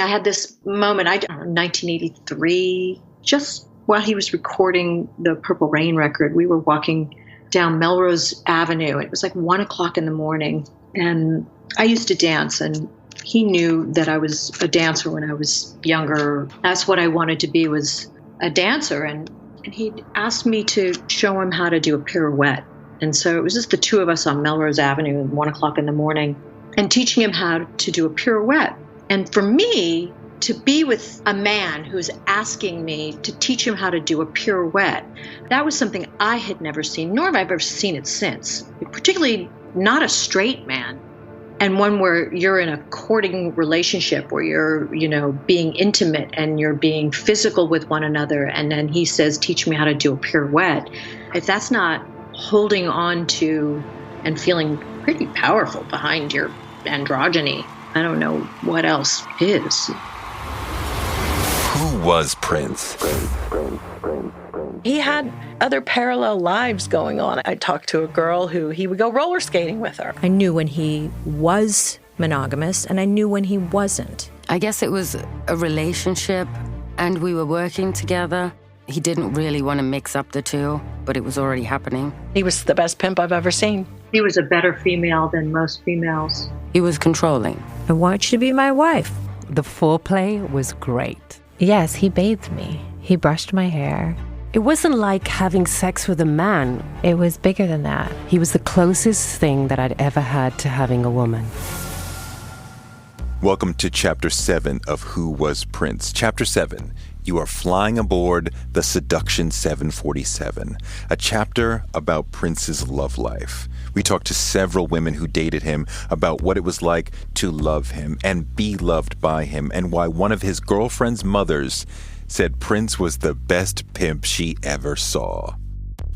I had this moment, 1983, just while he was recording the Purple Rain record, we were walking down Melrose Avenue. It was like 1 o'clock in the morning. And I used to dance, and he knew that I was a dancer when I was younger. That's what I wanted to be, was a dancer. And he asked me to show him how to do a pirouette. And so it was just the two of us on Melrose Avenue at 1 o'clock in the morning and teaching him how to do a pirouette. And for me, to be with a man who's asking me to teach him how to do a pirouette, that was something I had never seen, nor have I ever seen it since, particularly not a straight man. And one where you're in a courting relationship where you're, being intimate and you're being physical with one another. And then he says, teach me how to do a pirouette. If that's not holding on to and feeling pretty powerful behind your androgyny, I don't know what else is. Who was Prince? He had other parallel lives going on. I talked to a girl who he would go roller skating with her. I knew when he was monogamous, and I knew when he wasn't. I guess it was a relationship, and we were working together. He didn't really want to mix up the two, but it was already happening. He was the best pimp I've ever seen. He was a better female than most females. He was controlling. I want you to be my wife. The foreplay was great. Yes, he bathed me. He brushed my hair. It wasn't like having sex with a man. It was bigger than that. He was the closest thing that I'd ever had to having a woman. Welcome to Chapter 7 of Who Was Prince? Chapter 7. You are flying aboard the Seduction 747, a chapter about Prince's love life. We talked to several women who dated him about what it was like to love him and be loved by him, and why one of his girlfriend's mothers said Prince was the best pimp she ever saw.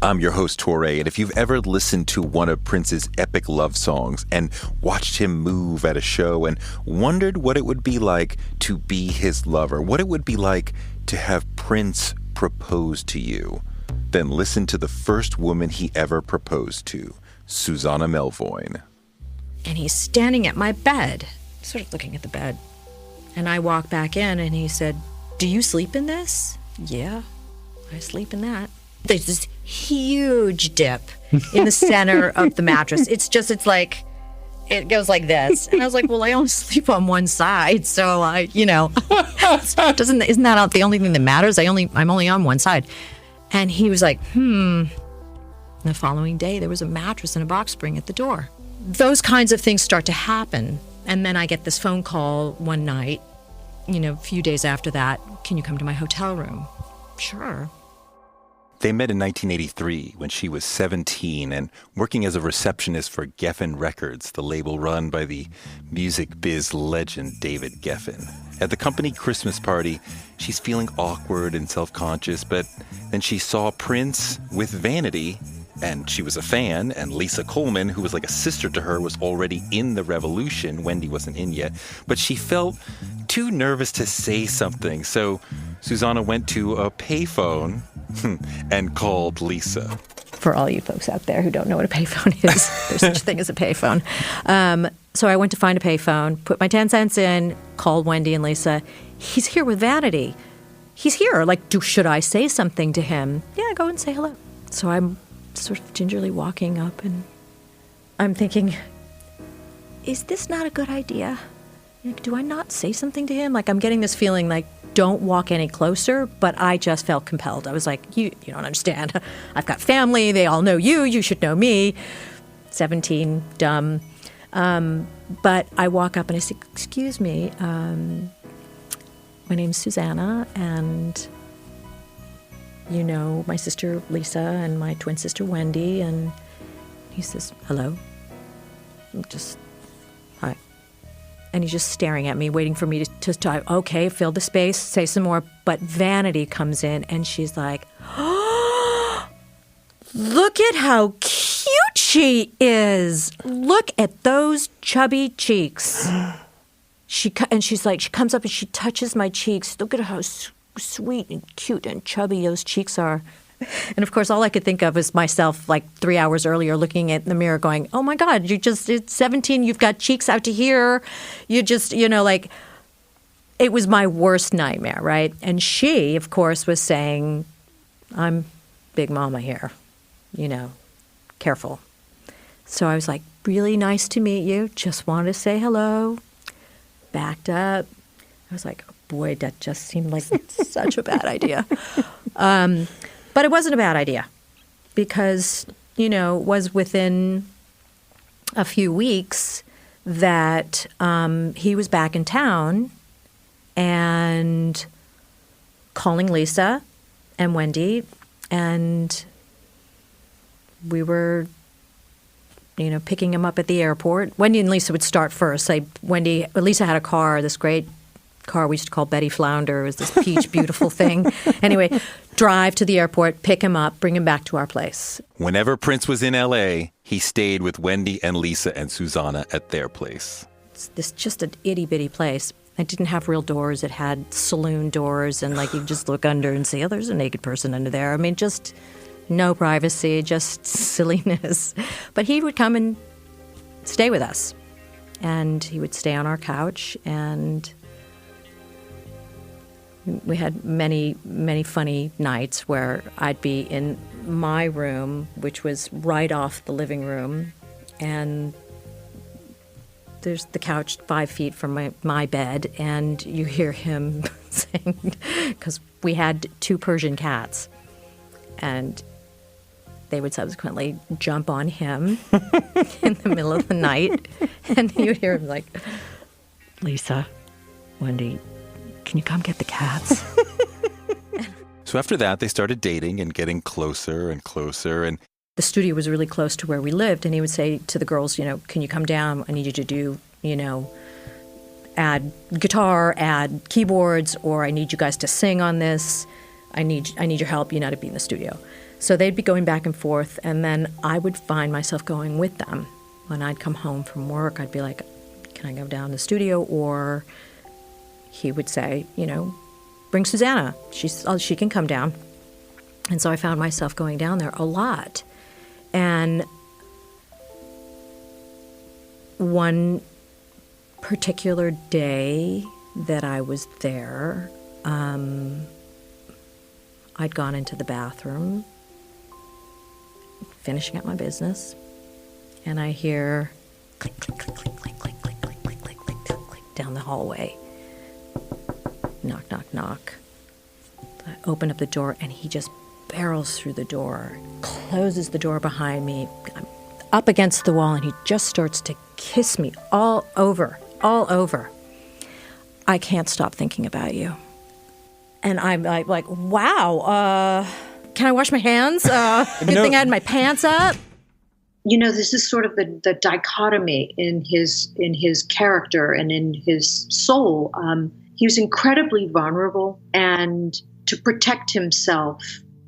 I'm your host, Toure, and if you've ever listened to one of Prince's epic love songs and watched him move at a show and wondered what it would be like to be his lover, what it would be like to have Prince propose to you, then listen to the first woman he ever proposed to, Susanna Melvoin. And he's standing at my bed, sort of looking at the bed. And I walk back in, and he said, "Do you sleep in this?" "Yeah, I sleep in that." There's this huge dip in the center of the mattress. It goes like this. And I was like, well, I only sleep on one side, so isn't that the only thing that matters? I'm only on one side. And he was like, The following day, there was a mattress and a box spring at the door. Those kinds of things start to happen. And then I get this phone call one night, a few days after that, "Can you come to my hotel room?" "Sure." They met in 1983 when she was 17 and working as a receptionist for Geffen Records, the label run by the music biz legend David Geffen. At the company Christmas party, she's feeling awkward and self-conscious, but then she saw Prince with Vanity, and she was a fan, and Lisa Coleman, who was like a sister to her, was already in the revolution. Wendy wasn't in yet, but she felt too nervous to say something, so Susanna went to a payphone and called Lisa. For all you folks out there who don't know what a payphone is, there's such a thing as a payphone. So I went to find a payphone, put my 10 cents in, called Wendy and Lisa. "He's here with Vanity. He's here. Should I say something to him?" "Yeah, go and say hello." So I'm sort of gingerly walking up, and I'm thinking, is this not a good idea? Do I not say something to him? I'm getting this feeling don't walk any closer, but I just felt compelled. I was like, you don't understand. I've got family. They all know you. You should know me. 17, dumb. But I walk up and I say, "Excuse me, my name's Susanna, and my sister Lisa and my twin sister Wendy." And he says, "Hello." Just, "Hi." And he's just staring at me, waiting for me to talk. Okay, fill the space, say some more. But Vanity comes in, and she's like, "Oh, look at how cute she is. Look at those chubby cheeks." She comes up and she touches my cheeks. Look at how sweet and cute and chubby those cheeks are. And of course, all I could think of is myself 3 hours earlier looking in the mirror going, "Oh my God, it's 17, you've got cheeks out to here. You just, it was my worst nightmare, right? And she, of course, was saying, I'm Big Mama here, careful. So I was like, really nice to meet you. Just wanted to say hello. Backed up. I was like, oh boy, that just seemed like such a bad idea. But it wasn't a bad idea because, it was within a few weeks that he was back in town and calling Lisa and Wendy, and we were picking him up at the airport. Wendy and Lisa would start first. Lisa had a car, this great car we used to call Betty Flounder. It was this peach, beautiful thing. Anyway, drive to the airport, pick him up, bring him back to our place. Whenever Prince was in L.A., he stayed with Wendy and Lisa and Susanna at their place. It's this just an itty-bitty place. It didn't have real doors. It had saloon doors, and you just look under and see, oh, there's a naked person under there. I mean, just no privacy, just silliness. But he would come and stay with us, and he would stay on our couch, and we had many, many funny nights where I'd be in my room, which was right off the living room, and there's the couch 5 feet from my bed, and you hear him saying, because we had 2 Persian cats, and they would subsequently jump on him in the middle of the night, and you would hear him like, Lisa, Wendy, can you come get the cats? So after that, they started dating and getting closer and closer. And the studio was really close to where we lived, and he would say to the girls, can you come down? I need you to do, add guitar, add keyboards, or I need you guys to sing on this. I need your help, to be in the studio. So they'd be going back and forth, and then I would find myself going with them. When I'd come home from work, I'd be like, can I go down to the studio? Or he would say, bring Susanna. She can come down. And so I found myself going down there a lot. And one particular day that I was there, I'd gone into the bathroom, finishing up my business, and I hear click, click, click, click, click, click, click, click, click, click, click, click, click down the hallway. Knock, knock, knock. I open up the door, and he just barrels through the door, closes the door behind me. I'm up against the wall, and he just starts to kiss me all over. I can't stop thinking about you. And I'm like, wow, can I wash my hands? Good thing I had my pants up. This is sort of the dichotomy in his character and in his soul. He was incredibly vulnerable, and to protect himself,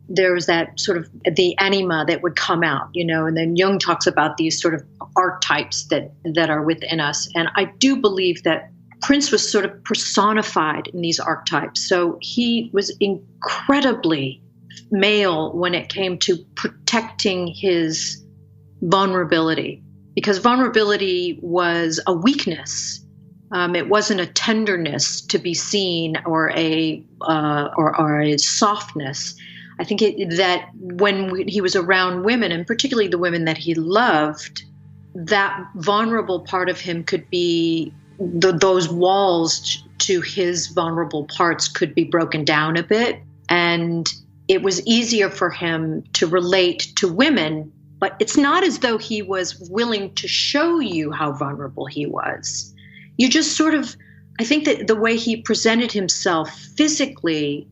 there was that sort of the anima that would come out, and then Jung talks about these sort of archetypes that are within us. And I do believe that Prince was sort of personified in these archetypes. So he was incredibly male when it came to protecting his vulnerability, because vulnerability was a weakness. It wasn't a tenderness to be seen or a softness. I think that when he was around women, and particularly the women that he loved, that vulnerable part of him could be, those walls to his vulnerable parts could be broken down a bit. And it was easier for him to relate to women, but it's not as though he was willing to show you how vulnerable he was. You just sort of, I think that the way he presented himself physically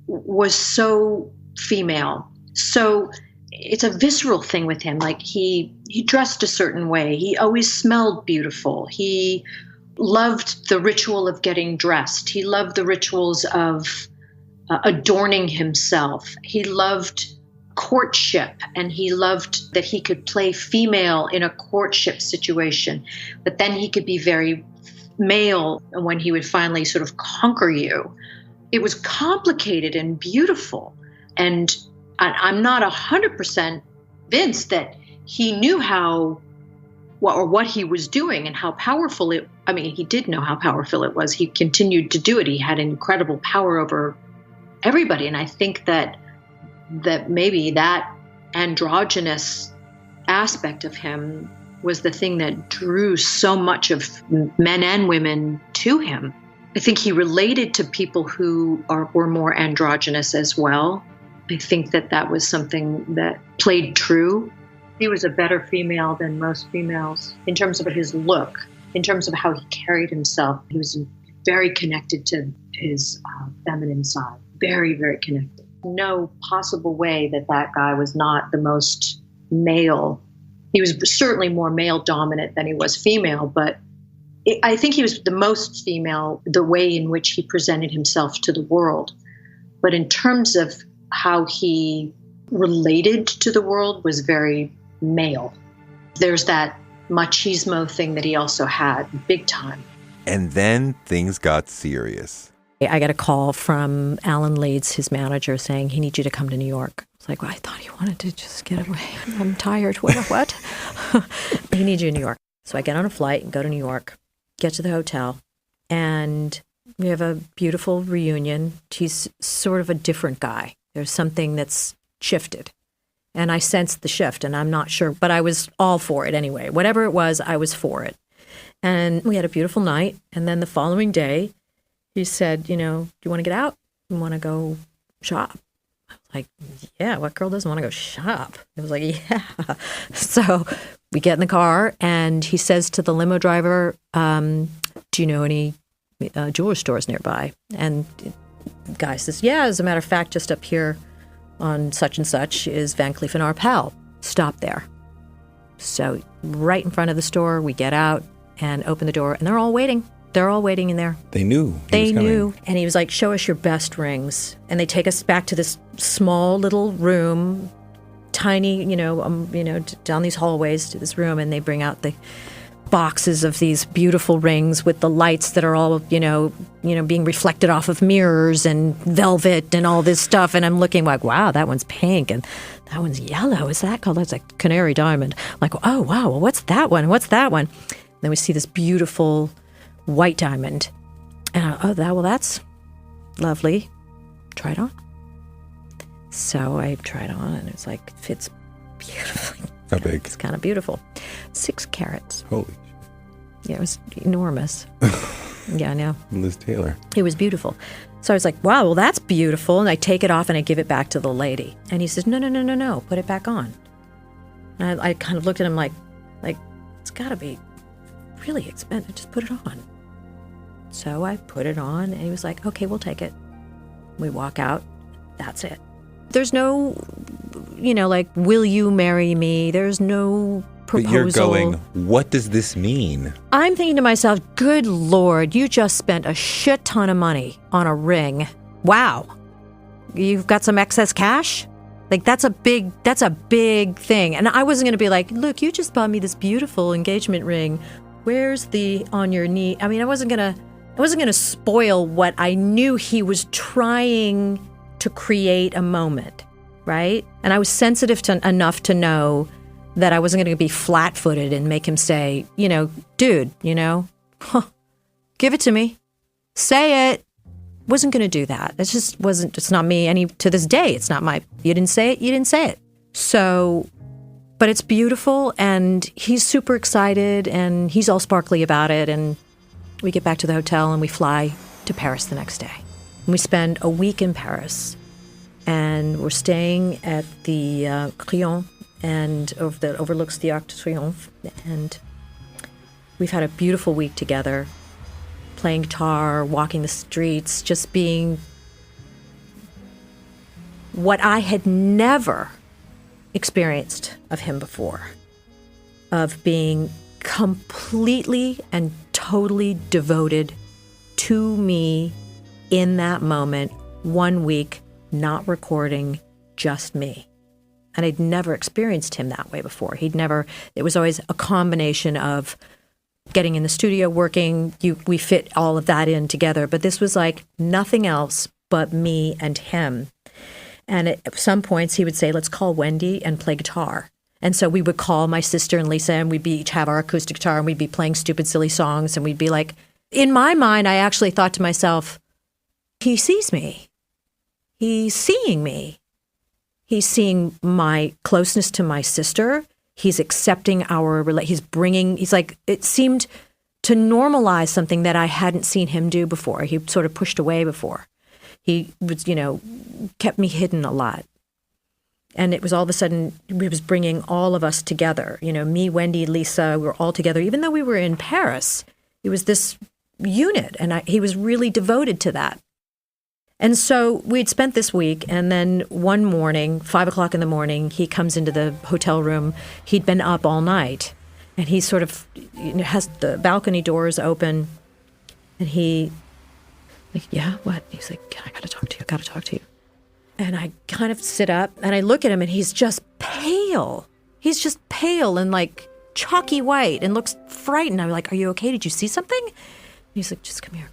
was so female. So it's a visceral thing with him. Like he dressed a certain way. He always smelled beautiful. He loved the ritual of getting dressed. He loved the rituals of adorning himself. He loved courtship, and he loved that he could play female in a courtship situation, but then he could be very male when he would finally sort of conquer you. It was complicated and beautiful. And I'm not 100% convinced that he knew how what he was doing and how powerful he did know how powerful it was. He continued to do it. He had incredible power over everybody. And I think that maybe that androgynous aspect of him was the thing that drew so much of men and women to him. I think he related to people who were more androgynous as well. I think that was something that played true. He was a better female than most females in terms of his look, in terms of how he carried himself. He was very connected to his feminine side, very, very connected. No possible way that guy was not the most male. He was certainly more male dominant than he was female, but I think he was the most female, the way in which he presented himself to the world. But in terms of how he related to the world was very male. There's that machismo thing that he also had, big time. And then things got serious. I got a call from Alan Leeds, his manager, saying he needs you to come to New York. I was like, well, I thought he wanted to just get away. I'm tired. What? He needs you in New York. So I get on a flight and go to New York, get to the hotel, and we have a beautiful reunion. He's sort of a different guy. There's something that's shifted. And I sensed the shift, and I'm not sure, but I was all for it anyway. Whatever it was, I was for it. And we had a beautiful night. And then the following day, he said, do you want to get out? You want to go shop? I was like, yeah, what girl doesn't want to go shop? I was like, yeah. So we get in the car, and he says to the limo driver, do you know any jewelry stores nearby? And the guy says, yeah, as a matter of fact, just up here on such and such is Van Cleef & Arpels. Stop there. So right in front of the store, we get out and open the door, and they're all waiting. They're all waiting in there. They knew. They knew. And he was like, show us your best rings. And they take us back to this small little room, tiny, down these hallways to this room. And they bring out the boxes of these beautiful rings with the lights that are all, being reflected off of mirrors and velvet and all this stuff. And I'm looking like, wow, that one's pink and that one's yellow. Is that called? That's a canary diamond. Like, oh, wow, well, what's that one? What's that one? And then we see this beautiful white diamond. And that's lovely. Try it on. So I tried on, and it's like, it fits beautifully. How big? It's kind of beautiful. 6 carats. Holy. Yeah, it was enormous. Yeah, I know. Liz Taylor. It was beautiful. So I was like, wow, well, that's beautiful. And I take it off and I give it back to the lady. And he says, no, put it back on. And I kind of looked at him like it's got to be really expensive. Just put it on. So I put it on, and he was like, okay, we'll take it. We walk out. That's it. There's no, will you marry me? There's no proposal. But you're going, what does this mean? I'm thinking to myself, good Lord, you just spent a shit ton of money on a ring. Wow. You've got some excess cash? Like, that's a big thing. And I wasn't going to be like, look, you just bought me this beautiful engagement ring. Where's the on your knee? I mean, I wasn't going to spoil what I knew he was trying to create a moment, right? And I was sensitive enough to know that I wasn't going to be flat-footed and make him say, dude, give it to me. Say it. Wasn't going to do that. It just wasn't, it's not me to this day. It's not you didn't say it. So, but it's beautiful, and he's super excited, and he's all sparkly about it. And we get back to the hotel, and we fly to Paris the next day. And we spend a week in Paris, and we're staying at the Crillon, and that overlooks the Arc de Triomphe. And we've had a beautiful week together, playing guitar, walking the streets, just being what I had never experienced of him before, of being completely and totally devoted to me in that moment, 1 week, not recording, just me. And I'd never experienced him that way before. It was always a combination of getting in the studio, working, we fit all of that in together. But this was like nothing else but me and him. And at some points he would say, let's call Wendy and play guitar. And so we would call my sister and Lisa, and we'd each have our acoustic guitar, and we'd be playing stupid, silly songs, and we'd be like, in my mind, I actually thought to myself, he sees me. He's seeing me. He's seeing my closeness to my sister. He's accepting he's like, it seemed to normalize something that I hadn't seen him do before. He sort of pushed away before. He was, kept me hidden a lot. And it was all of a sudden, he was bringing all of us together. Me, Wendy, Lisa, we were all together. Even though we were in Paris, it was this unit, and he was really devoted to that. And so we'd spent this week, and then one morning, 5 o'clock in the morning, he comes into the hotel room. He'd been up all night, and he sort of has the balcony doors open, and he, like, yeah, what? He's like, I gotta talk to you. And I kind of sit up, and I look at him, and he's just pale. He's just pale and like chalky white and looks frightened. I'm like, are you okay? Did you see something? And he's like, just come here.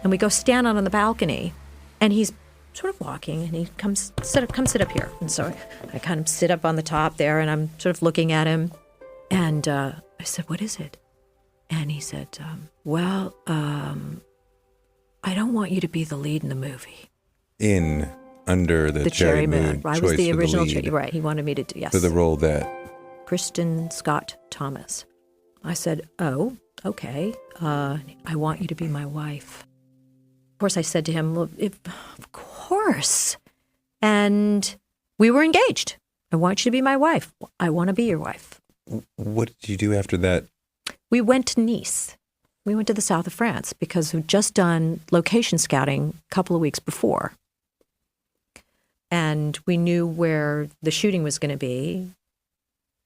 And we go stand out on the balcony. And he's sort of walking, and he come sit up here. And so I kind of sit up on the top there, and I'm sort of looking at him. And I said, what is it? And he said, I don't want you to be the lead in the movie. Under the Cherry Moon. I was the original Cherry. Right, he wanted me to do, yes. For the role that? Kristen Scott Thomas. I said, oh, okay. I want you to be my wife. Of course, I said to him, well, of course. And we were engaged. I want you to be my wife. I want to be your wife. What did you do after that? We went to Nice. We went to the south of France because we'd just done location scouting a couple of weeks before. And we knew where the shooting was going to be.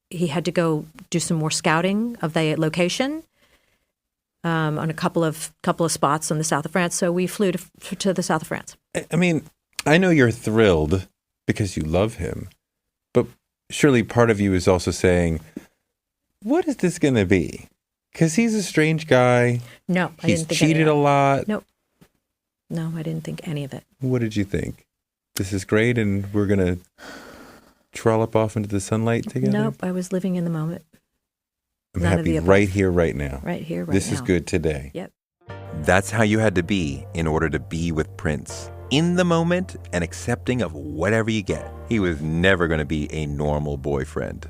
He had to go do some more scouting of the location. On a couple of spots in the south of France. So we flew to the south of France. I mean, I know you're thrilled because you love him, but surely part of you is also saying, what is this going to be? Because he's a strange guy. No, I didn't think he's cheated a lot. Nope. No, I didn't think any of it. What did you think? This is great and we're going to trollop off into the sunlight together? Nope, I was living in the moment. I'm happy right here, right now. Right here, right now. This is good today. Yep. That's how you had to be in order to be with Prince. In the moment and accepting of whatever you get. He was never going to be a normal boyfriend.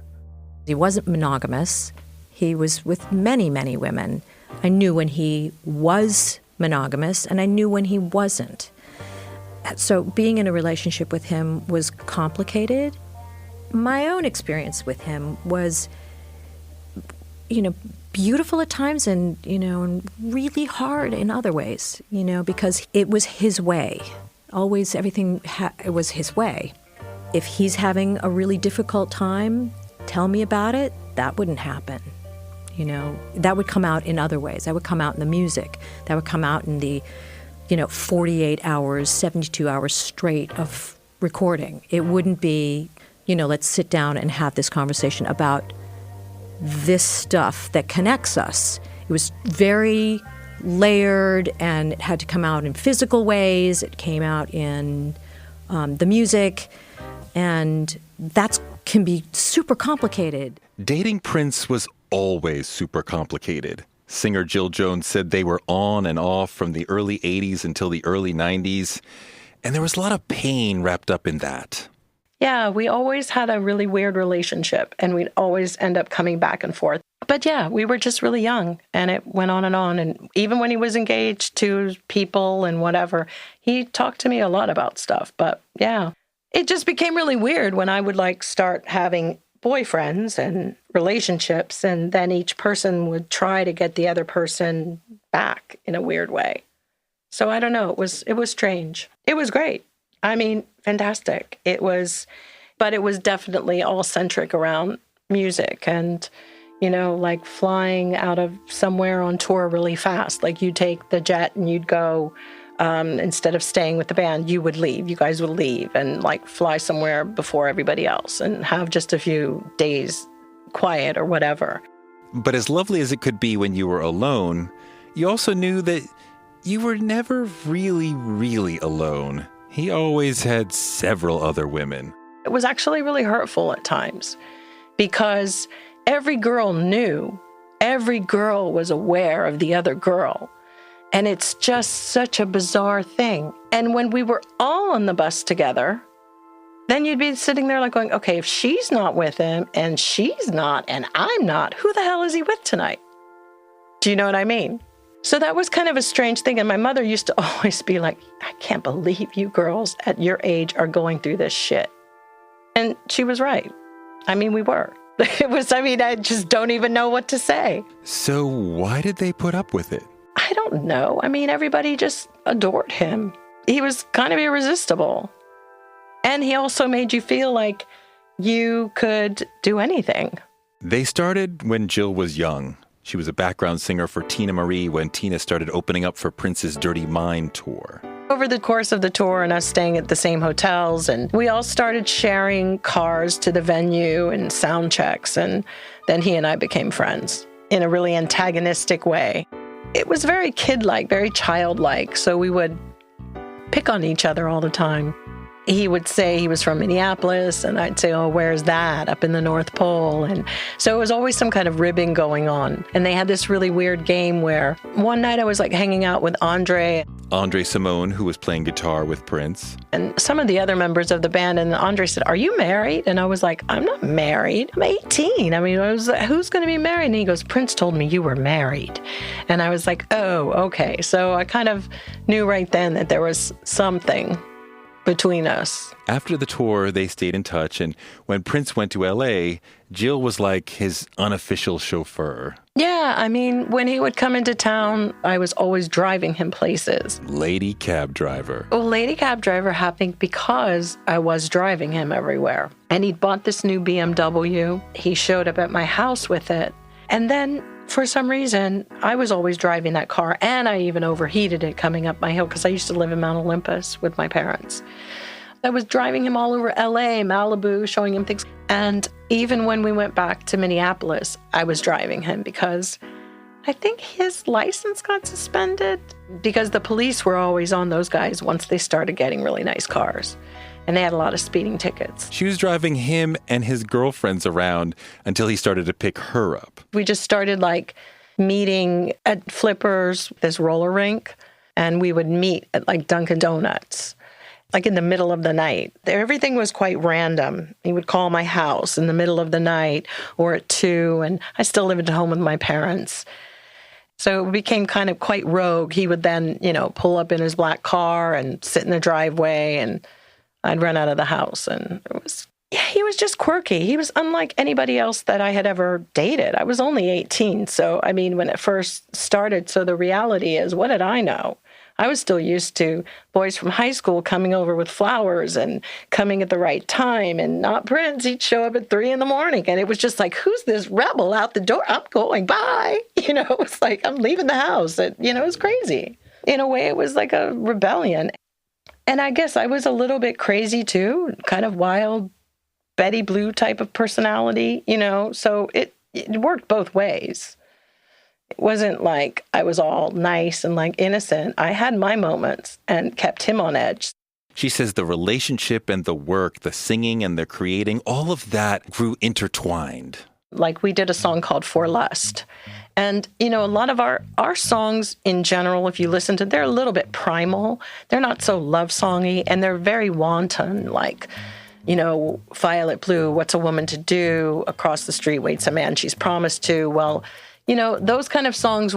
He wasn't monogamous. He was with many, many women. I knew when he was monogamous, and I knew when he wasn't. So being in a relationship with him was complicated. My own experience with him was, beautiful at times and, and really hard in other ways, because it was his way. Always everything, it was his way. If he's having a really difficult time, tell me about it. That wouldn't happen. That would come out in other ways. That would come out in the music. That would come out in the, 48 hours, 72 hours straight of recording. It wouldn't be, let's sit down and have this conversation about this stuff that connects us. It was very layered, and it had to come out in physical ways. It came out in the music, and that can be super complicated. Dating Prince was always super complicated. Singer Jill Jones said they were on and off from the early 80s until the early 90s, and there was a lot of pain wrapped up in that. Yeah, we always had a really weird relationship, and we'd always end up coming back and forth. But yeah, we were just really young, and it went on. And even when he was engaged to people and whatever, he talked to me a lot about stuff. But yeah, it just became really weird when I would start having boyfriends and relationships, and then each person would try to get the other person back in a weird way. So I don't know, it was strange. It was great. I mean, fantastic. But it was definitely all centric around music and, flying out of somewhere on tour really fast. You'd take the jet and you'd go, instead of staying with the band, you guys would leave and fly somewhere before everybody else and have just a few days quiet or whatever. But as lovely as it could be when you were alone, you also knew that you were never really, really alone. He always had several other women. It was actually really hurtful at times because every girl knew, every girl was aware of the other girl. And it's just such a bizarre thing. And when we were all on the bus together, then you'd be sitting there like going, okay, if she's not with him and she's not and I'm not, who the hell is he with tonight? Do you know what I mean? So that was kind of a strange thing. And my mother used to always be like, I can't believe you girls at your age are going through this shit. And she was right. I mean, we were. I just don't even know what to say. So why did they put up with it? I don't know. I mean, everybody just adored him. He was kind of irresistible. And he also made you feel like you could do anything. They started when Jill was young. She was a background singer for Tina Marie when Tina started opening up for Prince's Dirty Mind tour. Over the course of the tour and us staying at the same hotels, and we all started sharing cars to the venue and sound checks, and then he and I became friends in a really antagonistic way. It was very kid-like, very childlike, so we would pick on each other all the time. He would say he was from Minneapolis, and I'd say, oh, where's that? Up in the North Pole. And so it was always some kind of ribbing going on. And they had this really weird game where one night I was like hanging out with Andre Simone, who was playing guitar with Prince. And some of the other members of the band, and Andre said, are you married? And I was like, I'm not married. I'm 18. I mean, I was like, who's going to be married? And he goes, Prince told me you were married. And I was like, oh, okay. So I kind of knew right then that there was something between us. After the tour, they stayed in touch, and when Prince went to L.A., Jill was like his unofficial chauffeur. Yeah, I mean, when he would come into town, I was always driving him places. Lady cab driver. Well, lady cab driver happened because I was driving him everywhere. And he'd bought this new BMW. He showed up at my house with it. And then for some reason, I was always driving that car, and I even overheated it coming up my hill because I used to live in Mount Olympus with my parents. I was driving him all over LA, Malibu, showing him things. And even when we went back to Minneapolis, I was driving him because I think his license got suspended because the police were always on those guys once they started getting really nice cars. And they had a lot of speeding tickets. She was driving him and his girlfriends around until he started to pick her up. We just started like meeting at Flippers, this roller rink, and we would meet at like Dunkin' Donuts, like in the middle of the night. Everything was quite random. He would call my house in the middle of the night or at 2, and I still lived at home with my parents. So it became kind of quite rogue. He would then, pull up in his black car and sit in the driveway, and I'd run out of the house, and he was just quirky. He was unlike anybody else that I had ever dated. I was only 18, so, I mean, when it first started, so the reality is, what did I know? I was still used to boys from high school coming over with flowers and coming at the right time, and not Prince. He'd show up at 3 a.m, and it was just like, who's this rebel out the door? I'm going, bye. It was like, I'm leaving the house. It was crazy. In a way, it was like a rebellion. And I guess I was a little bit crazy too, kind of wild, Betty Blue type of personality, so it worked both ways. It wasn't like I was all nice and like innocent. I had my moments and kept him on edge. She says the relationship and the work, the singing and the creating, all of that grew intertwined. Like we did a song called For Lust. And, a lot of our songs in general, if you listen to, they're a little bit primal. They're not so love songy, and they're very wanton, like, Violet Blue, What's a Woman to Do? Across the Street Waits a Man She's Promised to. Well, those kind of songs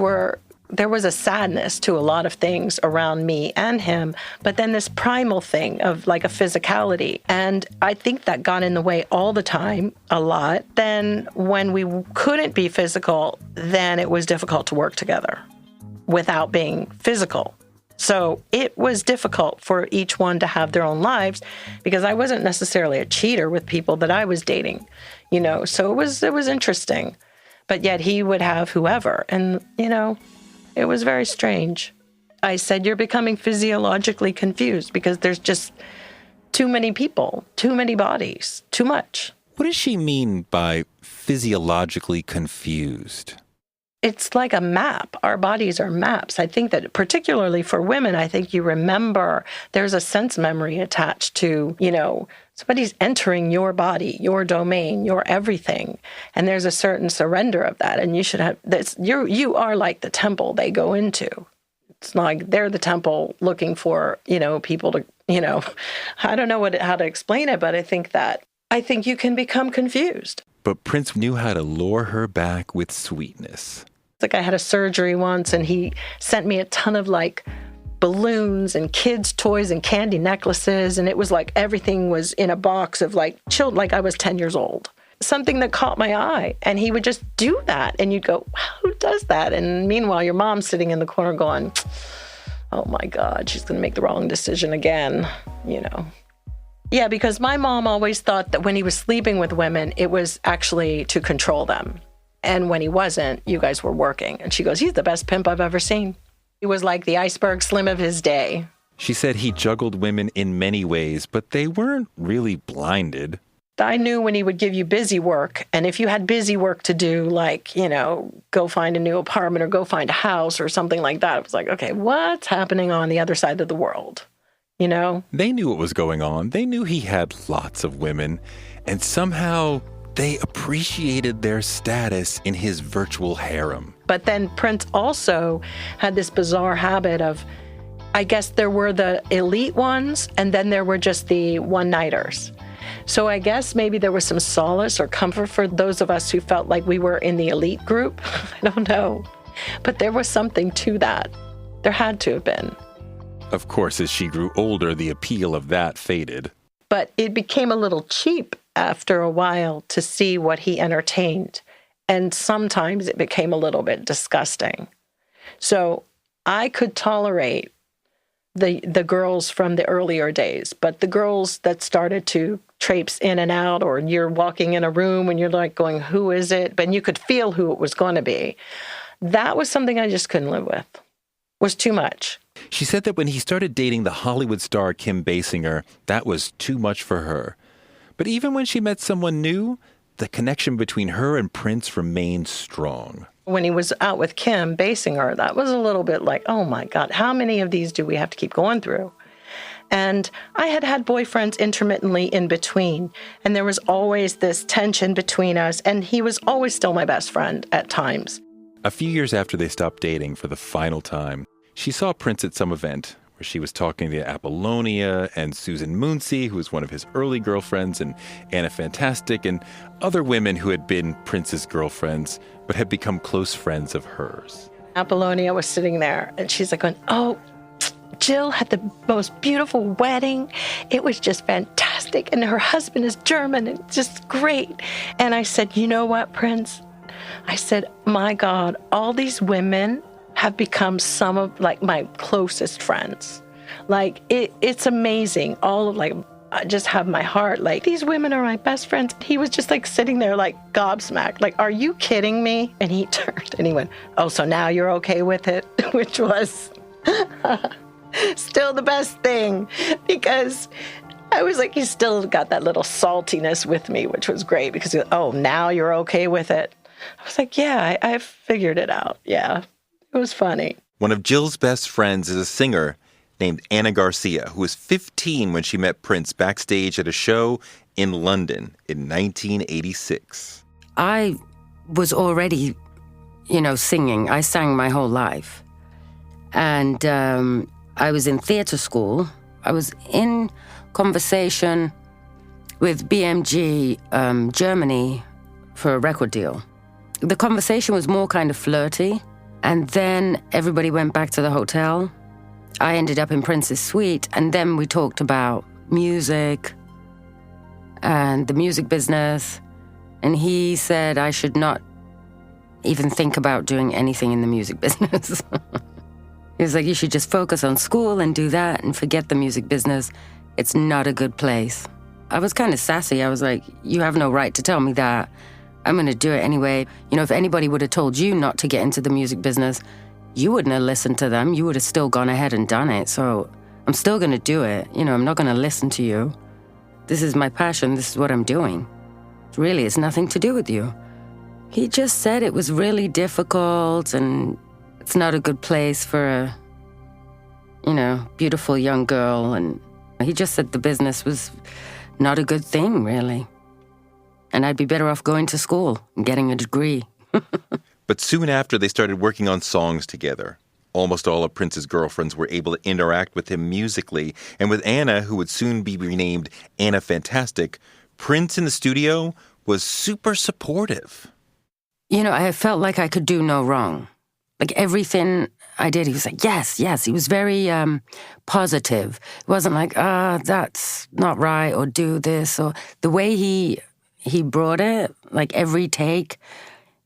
there was a sadness to a lot of things around me and him, but then this primal thing of like a physicality. And I think that got in the way all the time, a lot. Then when we couldn't be physical, then it was difficult to work together without being physical. So it was difficult for each one to have their own lives because I wasn't necessarily a cheater with people that I was dating, so it was interesting. But yet he would have whoever, and, it was very strange. I said, you're becoming physiologically confused because there's just too many people, too many bodies, too much. What does she mean by physiologically confused? It's like a map. Our bodies are maps. I think that particularly for women, I think you remember there's a sense memory attached to, Somebody's entering your body, your domain, your everything. And there's a certain surrender of that. And you should have this. You are like the temple they go into. It's not like they're the temple looking for, people to, I don't know how to explain it, but I think you can become confused. But Prince knew how to lure her back with sweetness. It's like I had a surgery once and he sent me a ton of balloons and kids' toys and candy necklaces. And it was like everything was in a box of chilled, like I was 10 years old. Something that caught my eye. And he would just do that. And you'd go, who does that? And meanwhile, your mom's sitting in the corner going, oh my God, she's going to make the wrong decision again, Yeah, because my mom always thought that when he was sleeping with women, it was actually to control them. And when he wasn't, you guys were working. And she goes, he's the best pimp I've ever seen. He was like the iceberg slim of his day. She said he juggled women in many ways, but they weren't really blinded. I knew when he would give you busy work, and if you had busy work to do, go find a new apartment or go find a house or something like that, it was like, okay, what's happening on the other side of the world? They knew what was going on. They knew he had lots of women, and somehow they appreciated their status in his virtual harem. But then Prince also had this bizarre habit of, I guess there were the elite ones, and then there were just the one-nighters. So I guess maybe there was some solace or comfort for those of us who felt like we were in the elite group. I don't know. But there was something to that. There had to have been. Of course, as she grew older, the appeal of that faded. But it became a little cheap after a while to see what he entertained. And sometimes it became a little bit disgusting. So I could tolerate the girls from the earlier days, but the girls that started to traipse in and out, or you're walking in a room and you're like going, who is it? But you could feel who it was going to be. That was something I just couldn't live with. It was too much. She said that when he started dating the Hollywood star Kim Basinger, that was too much for her. But even when she met someone new, the connection between her and Prince remained strong. When he was out with Kim Basinger, that was a little bit like, oh my God, how many of these do we have to keep going through? And I had boyfriends intermittently in between, and there was always this tension between us, and he was always still my best friend at times. A few years after they stopped dating for the final time, she saw Prince at some event where she was talking to Apollonia and Susan Moonsey, who was one of his early girlfriends, and Anna Fantastic, and other women who had been Prince's girlfriends, but had become close friends of hers. Apollonia was sitting there, and she's like going, oh, Jill had the most beautiful wedding. It was just fantastic. And her husband is German and just great. And I said, you know what, Prince? I said, my God, all these women have become some of my closest friends. It's amazing. All of I just have my heart. These women are my best friends. He was just sitting there gobsmacked. Are you kidding me? And he turned and he went, oh, so now you're okay with it? Which was still the best thing, because I was like, he still got that little saltiness with me, which was great because, oh, now you're okay with it. I was like, yeah, I figured it out. Yeah, it was funny. One of Jill's best friends is a singer named Anna Garcia, who was 15 when she met Prince backstage at a show in London in 1986. I was already, singing. I sang my whole life. And I was in theatre school. I was in conversation with BMG Germany for a record deal. The conversation was more kind of flirty. And then everybody went back to the hotel. I ended up in Prince's suite, and then we talked about music and the music business. And he said I should not even think about doing anything in the music business. He was like, you should just focus on school and do that and forget the music business. It's not a good place. I was kind of sassy. I was like, you have no right to tell me that. I'm going to do it anyway. If anybody would have told you not to get into the music business, you wouldn't have listened to them. You would have still gone ahead and done it. So I'm still going to do it. I'm not going to listen to you. This is my passion. This is what I'm doing. Really, it's nothing to do with you. He just said it was really difficult and it's not a good place for a, beautiful young girl. And he just said the business was not a good thing, really. And I'd be better off going to school and getting a degree. But soon after, they started working on songs together. Almost all of Prince's girlfriends were able to interact with him musically, and with Anna, who would soon be renamed Anna Fantastic, Prince in the studio was super supportive. You know, I felt like I could do no wrong. Like everything I did, he was like, yes, yes. He was very positive. It wasn't like, that's not right, or do this, or the way he brought it, like every take,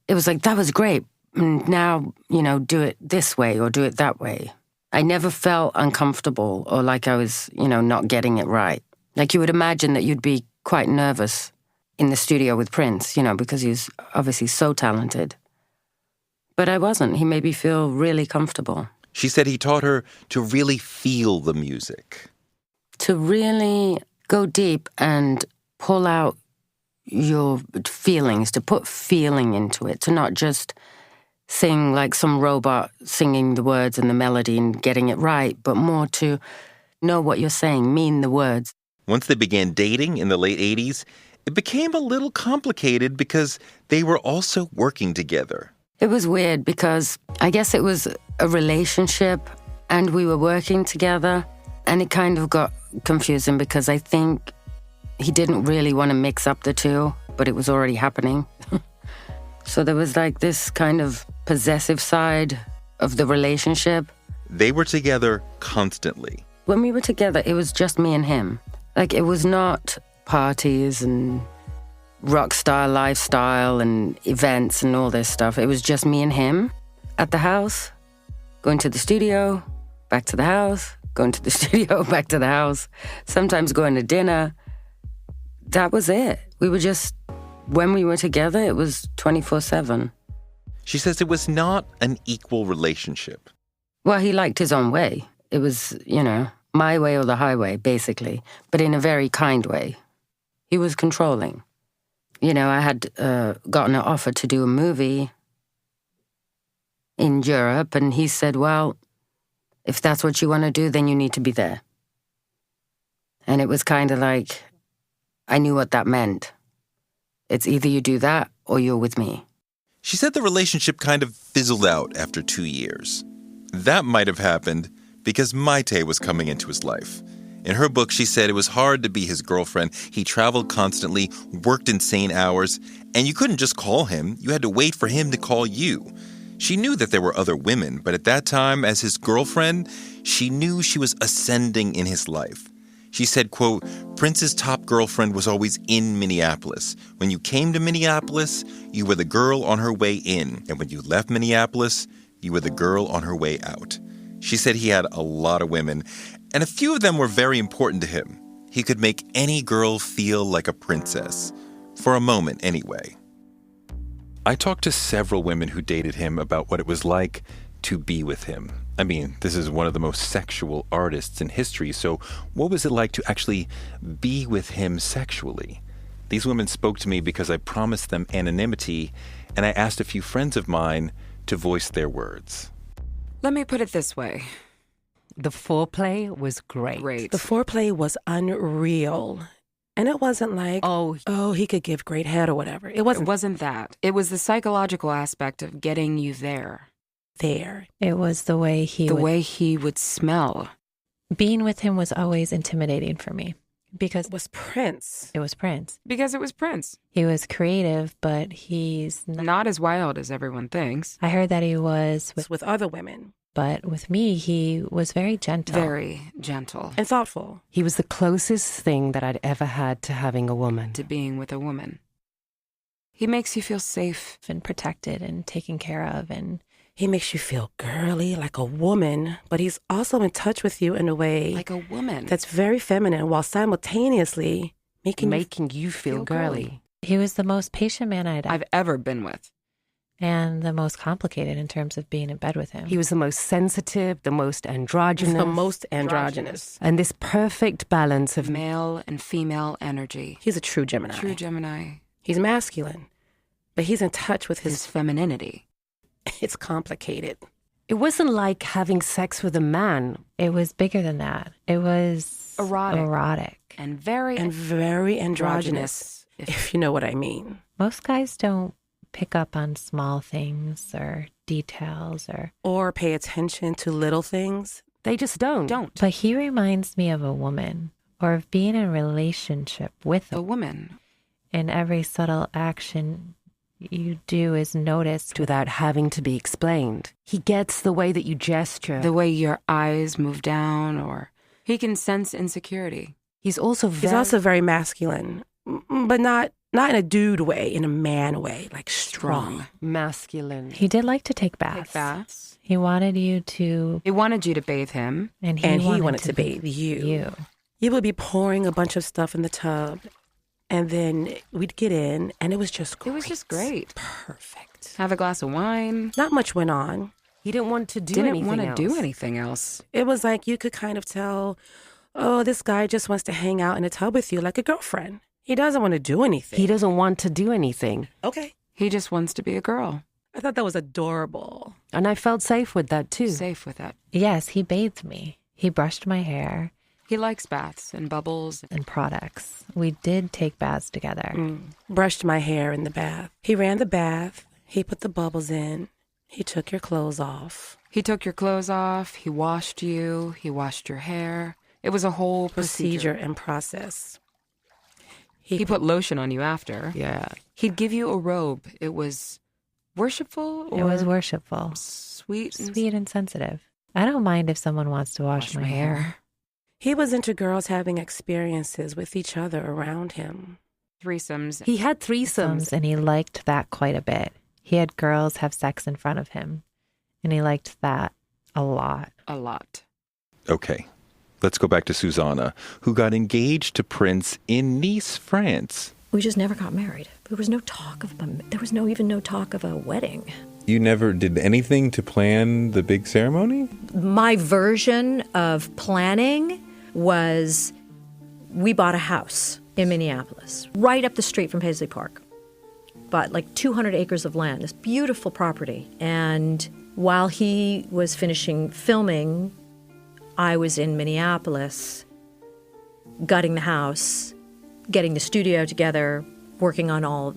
it was like, that was great. Now, you know, do it this way or do it that way. I never felt uncomfortable or like I was, you know, not getting it right. Like you would imagine that you'd be quite nervous in the studio with Prince, you know, because he's obviously so talented. But I wasn't. He made me feel really comfortable. She said he taught her to really feel the music. To really go deep and pull out your feelings, to put feeling into it, to not just sing like some robot singing the words and the melody and getting it right, but more to know what you're saying, mean the words. Once they began dating in the late 80s, it became a little complicated because they were also working together. It was weird because I guess it was a relationship and we were working together, and it kind of got confusing because I think he didn't really want to mix up the two, but it was already happening. So there was like this kind of possessive side of the relationship. They were together constantly. When we were together, it was just me and him. Like, it was not parties and rock star lifestyle and events and all this stuff. It was just me and him at the house, going to the studio, back to the house, going to the studio, back to the house, sometimes going to dinner. That was it. We were just, when we were together, it was 24/7. She says it was not an equal relationship. Well, he liked his own way. It was, you know, my way or the highway, basically, but in a very kind way. He was controlling. You know, I had gotten an offer to do a movie in Europe, and he said, well, if that's what you want to do, then you need to be there. And it was kind of like, I knew what that meant. It's either you do that or you're with me. She said the relationship kind of fizzled out after 2 years. That might have happened because Maite was coming into his life. In her book, she said it was hard to be his girlfriend. He traveled constantly, worked insane hours, and you couldn't just call him. You had to wait for him to call you. She knew that there were other women, but at that time, as his girlfriend, she knew she was ascending in his life. She said, quote, Prince's top girlfriend was always in Minneapolis. When you came to Minneapolis, you were the girl on her way in. And when you left Minneapolis, you were the girl on her way out. She said he had a lot of women, and a few of them were very important to him. He could make any girl feel like a princess. For a moment, anyway. I talked to several women who dated him about what it was like to be with him. I mean, this is one of the most sexual artists in history, so what was it like to actually be with him sexually? These women spoke to me because I promised them anonymity, and I asked a few friends of mine to voice their words. Let me put it this way. The foreplay was great. The foreplay was unreal. And it wasn't like, oh, he could give great head or whatever. It wasn't that. It was the psychological aspect of getting you there. It was the way he would smell. Being with him was always intimidating for me because it was Prince. Because it was Prince. He was creative, but he's not as wild as everyone thinks. I heard that he was with other women. But with me, he was very gentle. Very gentle. And thoughtful. He was the closest thing that I'd ever had to having a woman. To being with a woman. He makes you feel safe. And protected and taken care of. And he makes you feel girly, like a woman, but he's also in touch with you in a way... like a woman. That's very feminine, while simultaneously making you feel girly. He was the most patient man I've ever been with. And the most complicated in terms of being in bed with him. He was the most sensitive, the most androgynous. And this perfect balance of male and female energy. He's a true Gemini. He's masculine, but he's in touch with his femininity. It's complicated. It wasn't like having sex with a man. It was bigger than that. It was erotic. And very androgynous, if you know what I mean. Most guys don't pick up on small things or details or pay attention to little things. They just don't. But he reminds me of a woman, or of being in a relationship with a woman. And every subtle action you do is noticed without having to be explained. He gets the way that you gesture, the way your eyes move down, or he can sense insecurity. He's also very masculine, but not in a dude way, in a man way, like strong. Masculine. He did like to take baths. He wanted you to bathe him. And he wanted to bathe you. He would be pouring a bunch of stuff in the tub, and then we'd get in, and it was just great. It was just great. Perfect. Have a glass of wine. Not much went on. He didn't want to do anything else. It was like you could kind of tell, oh, this guy just wants to hang out in a tub with you like a girlfriend. He doesn't want to do anything. He doesn't want to do anything. Okay. He just wants to be a girl. I thought that was adorable. And I felt safe with that, too. Safe with that. Yes, he bathed me. He brushed my hair. He likes baths and bubbles. And products. We did take baths together. Brushed my hair in the bath. He ran the bath. He put the bubbles in. He took your clothes off. He took your clothes off. He washed you. He washed your hair. It was a whole procedure and process. He put lotion on you after. Yeah. He'd give you a robe. It was worshipful? It was worshipful. Sweet and sensitive. I don't mind if someone wants to wash my hair. He was into girls having experiences with each other around him. Threesomes. He had threesomes, and he liked that quite a bit. He had girls have sex in front of him, and he liked that a lot. A lot. Okay. Let's go back to Susanna, who got engaged to Prince in Nice, France. We just never got married. There was no talk of a wedding. You never did anything to plan the big ceremony? My version of planning was we bought a house in Minneapolis, right up the street from Paisley Park. Bought like 200 acres of land, this beautiful property. And while he was finishing filming, I was in Minneapolis, gutting the house, getting the studio together, working on all,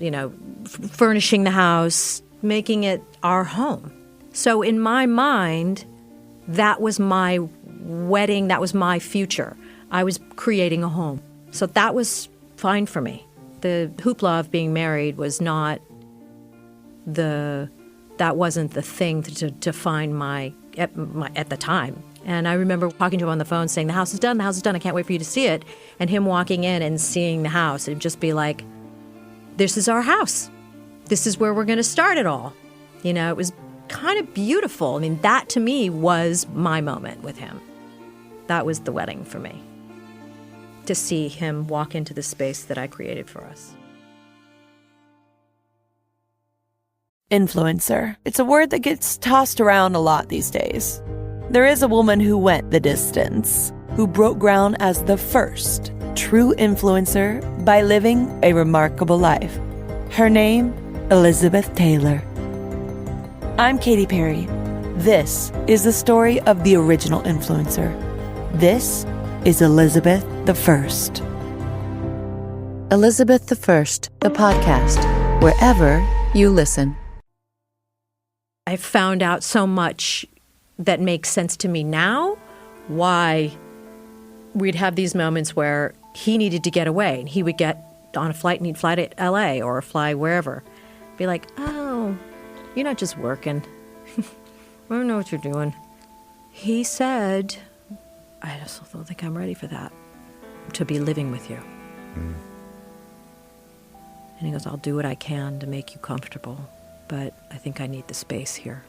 furnishing the house, making it our home. So in my mind, that was my wedding, that was my future. I was creating a home. So that was fine for me. The hoopla of being married was not that wasn't the thing to define my at the time. And I remember talking to him on the phone saying, the house is done, I can't wait for you to see it. And him walking in and seeing the house and just be like, this is our house. This is where we're going to start it all. It was kind of beautiful. I mean, that to me was my moment with him. That was the wedding for me. To see him walk into the space that I created for us. Influencer. It's a word that gets tossed around a lot these days. There is a woman who went the distance, who broke ground as the first true influencer by living a remarkable life. Her name, Elizabeth Taylor. I'm Katy Perry. This is the story of the original influencer. This is Elizabeth the First. Elizabeth the First, the podcast, wherever you listen. I found out so much that makes sense to me now, why we'd have these moments where he needed to get away and he would get on a flight and he'd fly to LA or fly wherever. Be like, oh, you're not just working. I don't know what you're doing. He said, I just don't think I'm ready for that, to be living with you. And he goes, I'll do what I can to make you comfortable, but I think I need the space here.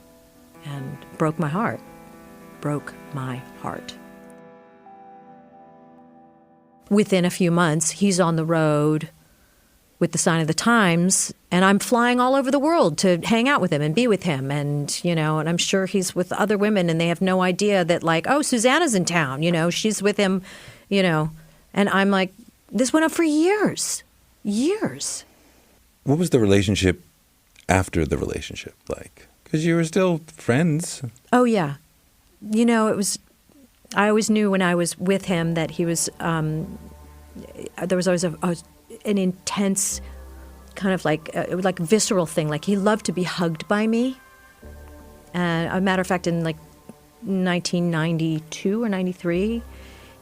And broke my heart. Within a few months, he's on the road with the Sign of the Times, and I'm flying all over the world to hang out with him and be with him. And, and I'm sure he's with other women and they have no idea that oh, Susanna's in town, she's with him, and I'm like, this went on for years. What was the relationship after the relationship like? Because you were still friends. Oh, yeah. You know, I always knew when I was with him that he was, there was always an intense kind of like visceral thing. Like he loved to be hugged by me. And a matter of fact, in like 1992 or 93,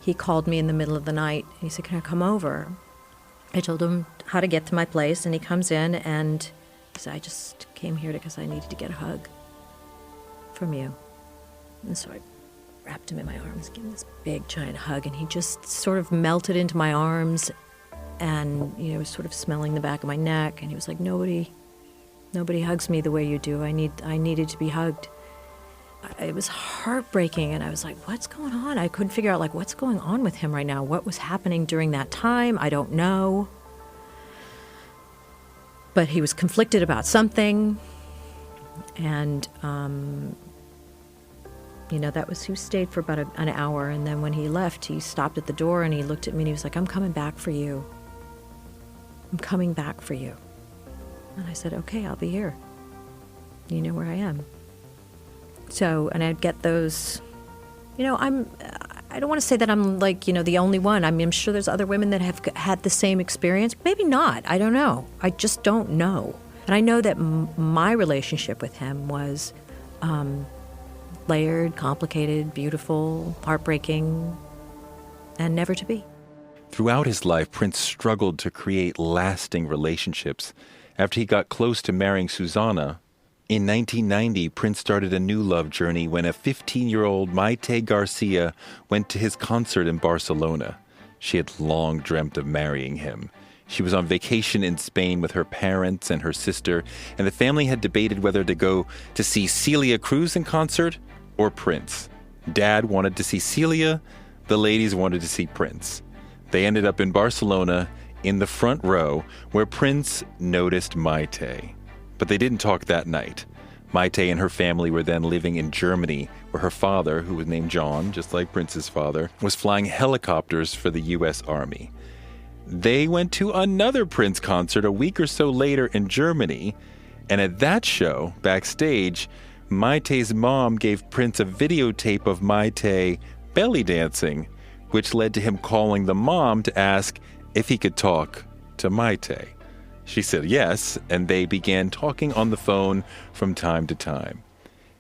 he called me in the middle of the night. He said, "Can I come over?" I told him how to get to my place, and he comes in and he said, "I just came here because I needed to get a hug from you." And so I wrapped him in my arms, gave him this big giant hug, and he just sort of melted into my arms and, you know, was sort of smelling the back of my neck, and he was like, Nobody hugs me the way you do. I needed to be hugged. It was heartbreaking, and I was like, what's going on? I couldn't figure out, like, what's going on with him right now? What was happening during that time? I don't know. But he was conflicted about something, and, you know, he stayed for about an hour, and then when he left, he stopped at the door, and he looked at me, and he was like, "I'm coming back for you. I'm coming back for you." And I said, "Okay, I'll be here. You know where I am." So, and I'd get those, you know, I don't want to say that I'm like, you know, the only one. I mean, I'm sure there's other women that have had the same experience. Maybe not. I don't know. I just don't know. And I know that my relationship with him was layered, complicated, beautiful, heartbreaking, and never to be. Throughout his life, Prince struggled to create lasting relationships. After he got close to marrying Susanna, in 1990, Prince started a new love journey when a 15-year-old Maite Garcia went to his concert in Barcelona. She had long dreamt of marrying him. She was on vacation in Spain with her parents and her sister, and the family had debated whether to go to see Celia Cruz in concert or Prince. Dad wanted to see Celia, the ladies wanted to see Prince. They ended up in Barcelona in the front row where Prince noticed Maite. But they didn't talk that night. Maite and her family were then living in Germany, where her father, who was named John, just like Prince's father, was flying helicopters for the U.S. Army. They went to another Prince concert a week or so later in Germany, and at that show, backstage, Maite's mom gave Prince a videotape of Maite belly dancing, which led to him calling the mom to ask if he could talk to Maite. She said yes, and they began talking on the phone from time to time.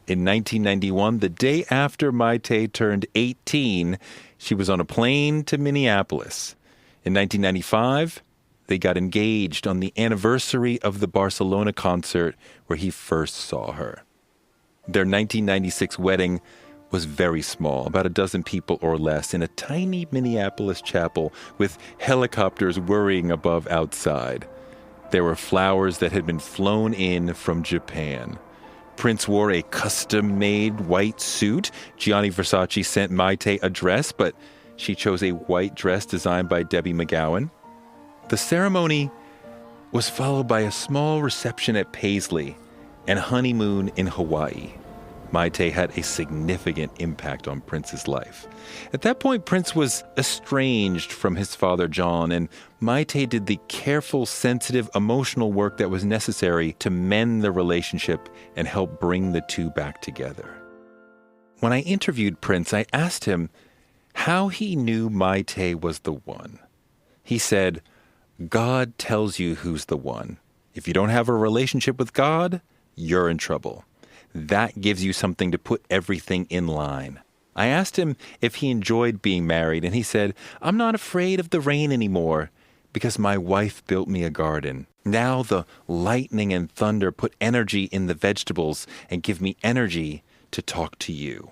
In 1991, the day after Maite turned 18, she was on a plane to Minneapolis. In 1995, they got engaged on the anniversary of the Barcelona concert where he first saw her. Their 1996 wedding was very small, about a dozen people or less, in a tiny Minneapolis chapel with helicopters whirring above outside. There were flowers that had been flown in from Japan. Prince wore a custom-made white suit. Gianni Versace sent Maite a dress, but she chose a white dress designed by Debbie McGowan. The ceremony was followed by a small reception at Paisley and a honeymoon in Hawaii. Maite had a significant impact on Prince's life. At that point, Prince was estranged from his father, John, and Maite did the careful, sensitive, emotional work that was necessary to mend the relationship and help bring the two back together. When I interviewed Prince, I asked him how he knew Maite was the one. He said, "God tells you who's the one. If you don't have a relationship with God, you're in trouble. That gives you something to put everything in line." I asked him if he enjoyed being married, and he said, "I'm not afraid of the rain anymore because my wife built me a garden. Now the lightning and thunder put energy in the vegetables and give me energy to talk to you."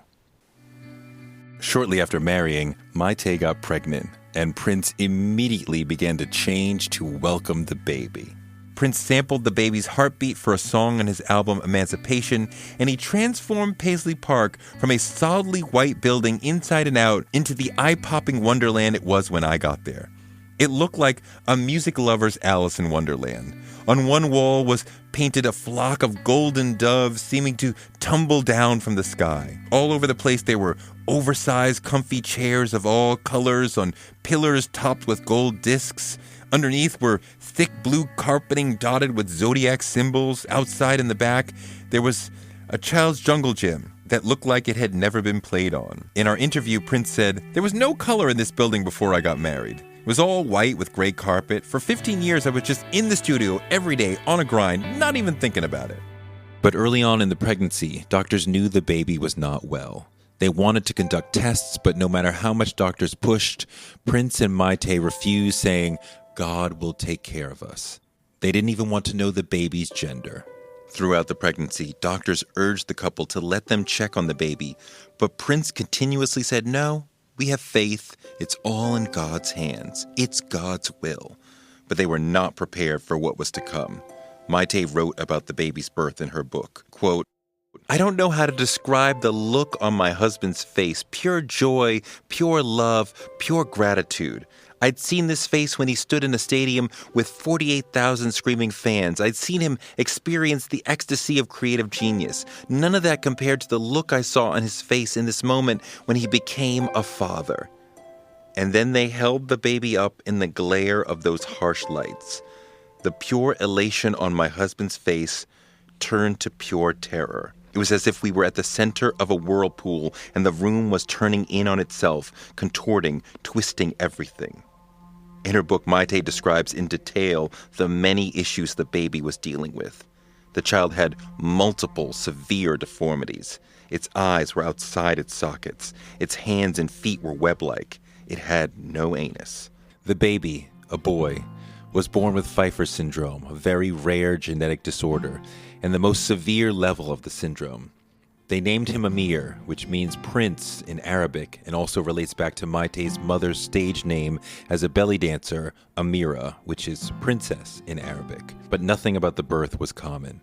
Shortly after marrying, Maite got pregnant, and Prince immediately began to change to welcome the baby. Prince sampled the baby's heartbeat for a song on his album Emancipation, and he transformed Paisley Park from a solidly white building inside and out into the eye-popping wonderland it was when I got there. It looked like a music lover's Alice in Wonderland. On one wall was painted a flock of golden doves seeming to tumble down from the sky. All over the place there were oversized, comfy chairs of all colors on pillars topped with gold discs. Underneath were thick blue carpeting dotted with zodiac symbols. Outside in the back, there was a child's jungle gym that looked like it had never been played on. In our interview, Prince said, "There was no color in this building before I got married. It was all white with gray carpet. For 15 years, I was just in the studio every day on a grind, not even thinking about it." But early on in the pregnancy, doctors knew the baby was not well. They wanted to conduct tests, but no matter how much doctors pushed, Prince and Maite refused, saying, "God will take care of us." They didn't even want to know the baby's gender. Throughout the pregnancy, doctors urged the couple to let them check on the baby, but Prince continuously said, "No, we have faith. It's all in God's hands. It's God's will." But they were not prepared for what was to come. Maite wrote about the baby's birth in her book, quote, "I don't know how to describe the look on my husband's face, pure joy, pure love, pure gratitude. I'd seen this face when he stood in a stadium with 48,000 screaming fans. I'd seen him experience the ecstasy of creative genius. None of that compared to the look I saw on his face in this moment when he became a father." And then they held the baby up in the glare of those harsh lights. The pure elation on my husband's face turned to pure terror. It was as if we were at the center of a whirlpool and the room was turning in on itself, contorting, twisting everything. In her book, Maite describes in detail the many issues the baby was dealing with. The child had multiple severe deformities. Its eyes were outside its sockets. Its hands and feet were web-like. It had no anus. The baby, a boy, was born with Pfeiffer syndrome, a very rare genetic disorder, and the most severe level of the syndrome. They named him Amir, which means prince in Arabic, and also relates back to Maite's mother's stage name as a belly dancer, Amira, which is princess in Arabic. But nothing about the birth was common.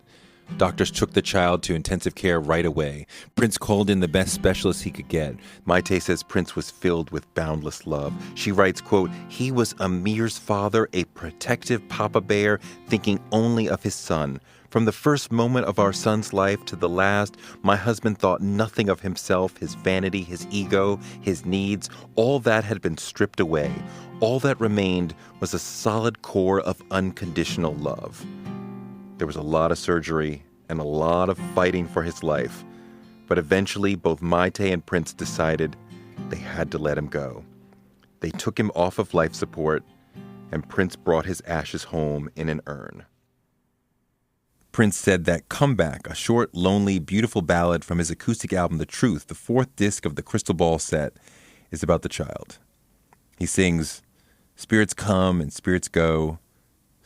Doctors took the child to intensive care right away. Prince called in the best specialists he could get. Maite says Prince was filled with boundless love. She writes, quote, "He was Amir's father, a protective papa bear, thinking only of his son. From the first moment of our son's life to the last, my husband thought nothing of himself, his vanity, his ego, his needs. All that had been stripped away. All that remained was a solid core of unconditional love." There was a lot of surgery and a lot of fighting for his life, but eventually both Maite and Prince decided they had to let him go. They took him off of life support, and Prince brought his ashes home in an urn. Prince said that Comeback, a short, lonely, beautiful ballad from his acoustic album The Truth, the fourth disc of the Crystal Ball set, is about the child. He sings, "Spirits come and spirits go.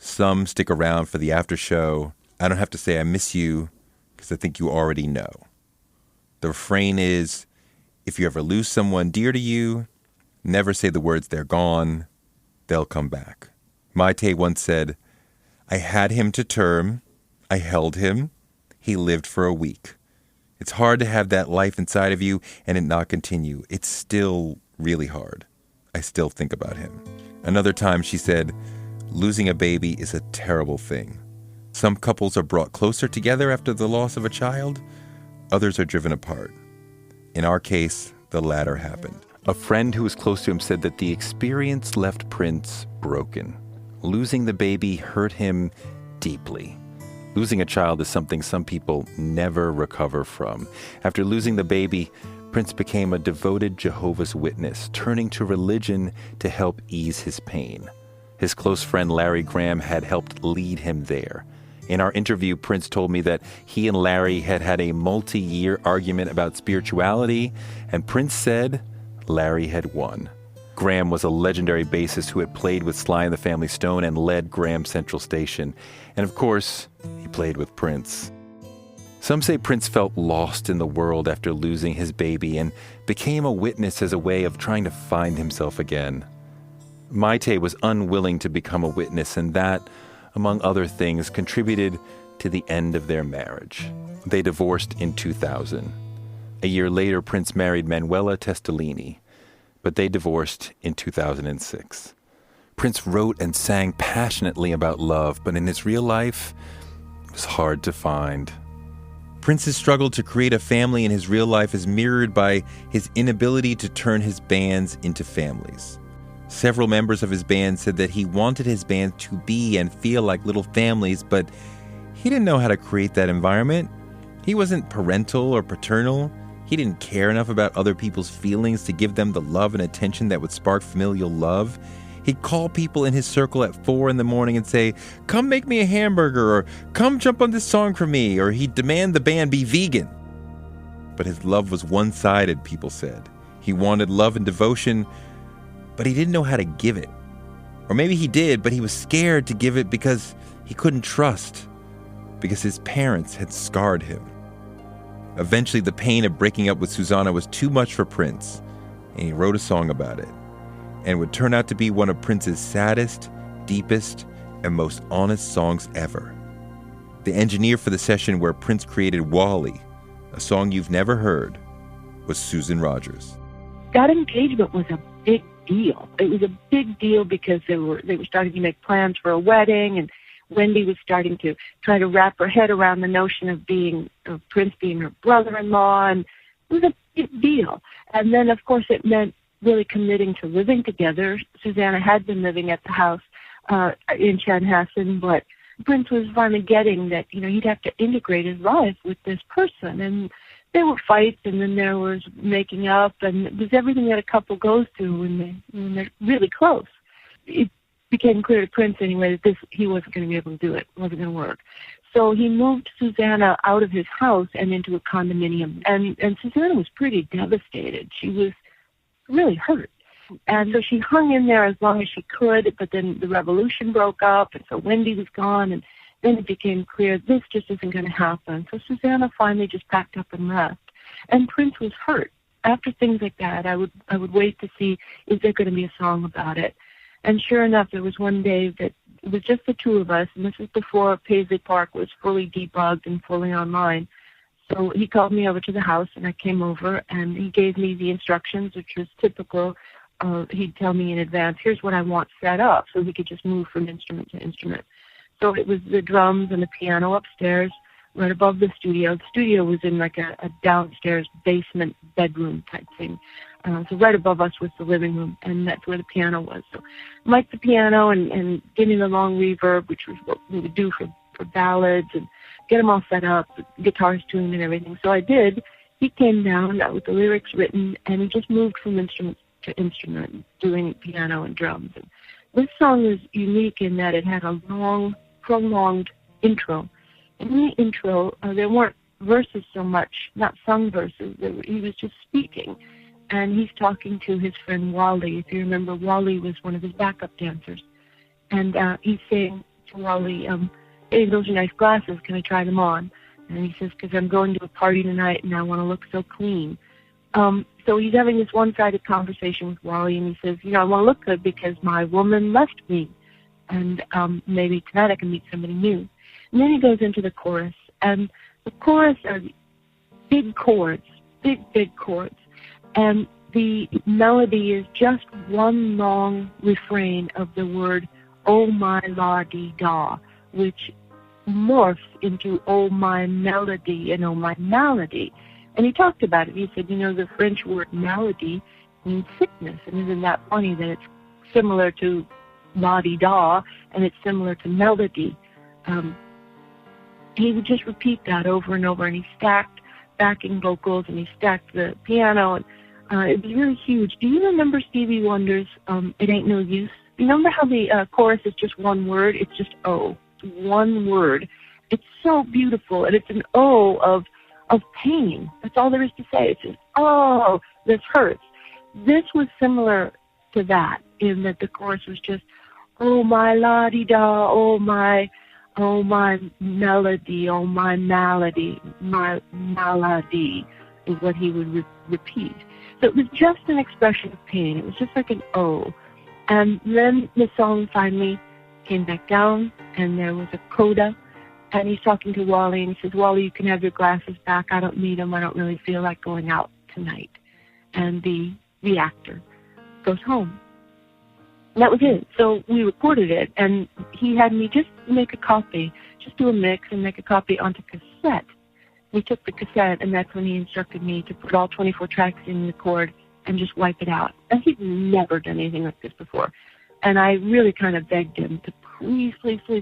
Some stick around for the after show. I don't have to say I miss you, because I think you already know." The refrain is, if you ever lose someone dear to you, never say the words "they're gone." They'll come back. Maite once said, "I had him to term. I held him. He lived for a week. It's hard to have that life inside of you and it not continue. It's still really hard. I still think about him." Another time she said, "Losing a baby is a terrible thing. Some couples are brought closer together after the loss of a child. Others are driven apart. In our case, the latter happened." A friend who was close to him said that the experience left Prince broken. Losing the baby hurt him deeply. Losing a child is something some people never recover from. After losing the baby, Prince became a devoted Jehovah's Witness, turning to religion to help ease his pain. His close friend Larry Graham had helped lead him there. In our interview, Prince told me that he and Larry had had a multi-year argument about spirituality, and Prince said Larry had won. Graham was a legendary bassist who had played with Sly and the Family Stone and led Graham Central Station. And of course, he played with Prince. Some say Prince felt lost in the world after losing his baby and became a witness as a way of trying to find himself again. Maite was unwilling to become a witness, and that, among other things, contributed to the end of their marriage. They divorced in 2000. A year later, Prince married Manuela Testolini, but they divorced in 2006. Prince wrote and sang passionately about love, but in his real life, it was hard to find. Prince's struggle to create a family in his real life is mirrored by his inability to turn his bands into families. Several members of his band said that he wanted his band to be and feel like little families, but he didn't know how to create that environment. He wasn't parental or paternal. He didn't care enough about other people's feelings to give them the love and attention that would spark familial love. He'd call people in his circle at 4 a.m. and say, "Come make me a hamburger," or "Come jump on this song for me," or he'd demand the band be vegan. But his love was one-sided, people said. He wanted love and devotion, but he didn't know how to give it. Or maybe he did, but he was scared to give it because he couldn't trust, because his parents had scarred him. Eventually, the pain of breaking up with Susanna was too much for Prince, and he wrote a song about it. And would turn out to be one of Prince's saddest, deepest, and most honest songs ever. The engineer for the session where Prince created Wally, a song you've never heard, was Susan Rogers. That engagement was a big deal. It was a big deal because they were starting to make plans for a wedding, and Wendy was starting to try to wrap her head around the notion of Prince being her brother-in-law, and it was a big deal. And then, of course, it meant really committing to living together. Susanna had been living at the house in Chanhassen, but Prince was finally getting that, he'd have to integrate his life with this person. And there were fights, and then there was making up, and it was everything that a couple goes through when they're really close. It became clear to Prince anyway that he wasn't going to be able to do it. It wasn't going to work. So he moved Susanna out of his house and into a condominium. And Susanna was pretty devastated. She was really hurt. And so she hung in there as long as she could, but then the revolution broke up, and so Wendy was gone, and then it became clear this just isn't going to happen. So Susanna finally just packed up and left. And Prince was hurt. After things like that, I would wait to see, is there going to be a song about it? And sure enough, there was one day that it was just the two of us, and this was before Paisley Park was fully debugged and fully online. So he called me over to the house, and I came over, and he gave me the instructions, which was typical. He'd tell me in advance, here's what I want set up, so we could just move from instrument to instrument. So it was the drums and the piano upstairs, right above the studio. The studio was in like a downstairs basement bedroom type thing. So right above us was the living room, and that's where the piano was. So mic the piano and get in a long reverb, which was what we would do for ballads, and get them all set up, guitars tuned and everything. So I did. He came down with the lyrics written, and he just moved from instrument to instrument, doing piano and drums. And this song is unique in that it had a long, prolonged intro. In the intro, there weren't verses so much, not sung verses. He was just speaking. And he's talking to his friend Wally. If you remember, Wally was one of his backup dancers. And he's saying to Wally, hey, those are nice glasses. Can I try them on? And he says, because I'm going to a party tonight and I want to look so clean. So he's having this one-sided conversation with Wally, and he says, I want to look good because my woman left me. And maybe tonight I can meet somebody new. And then he goes into the chorus. And the chorus are big chords, big chords. And the melody is just one long refrain of the word, oh my la-dee-da, which morphs into oh my melody and oh my malady. And he talked about it. He said, the French word malady means sickness. And isn't that funny that it's similar to la-dee-da and it's similar to melody? He would just repeat that over and over, and he stacked backing vocals, and he stacked the piano, and it was really huge. Do you remember Stevie Wonder's It Ain't No Use? You remember how the chorus is just one word? It's just O, one word. It's so beautiful, and it's an O of pain. That's all there is to say. It's just, oh, this hurts. This was similar to that, in that the chorus was just, oh my la-dee-da, oh my melody, oh my malady, my malady, is what he would repeat. So it was just an expression of pain. It was just like an O. And then the song finally came back down, and there was a coda, and he's talking to Wally, and he says, Wally, you can have your glasses back. I don't need them. I don't really feel like going out tonight. And the actor goes home. And that was it. So we recorded it, and he had me just make a copy, just do a mix and make a copy onto cassette. We took the cassette, and that's when he instructed me to put all 24 tracks in the cord and just wipe it out. And he'd never done anything like this before. And I really kind of begged him to please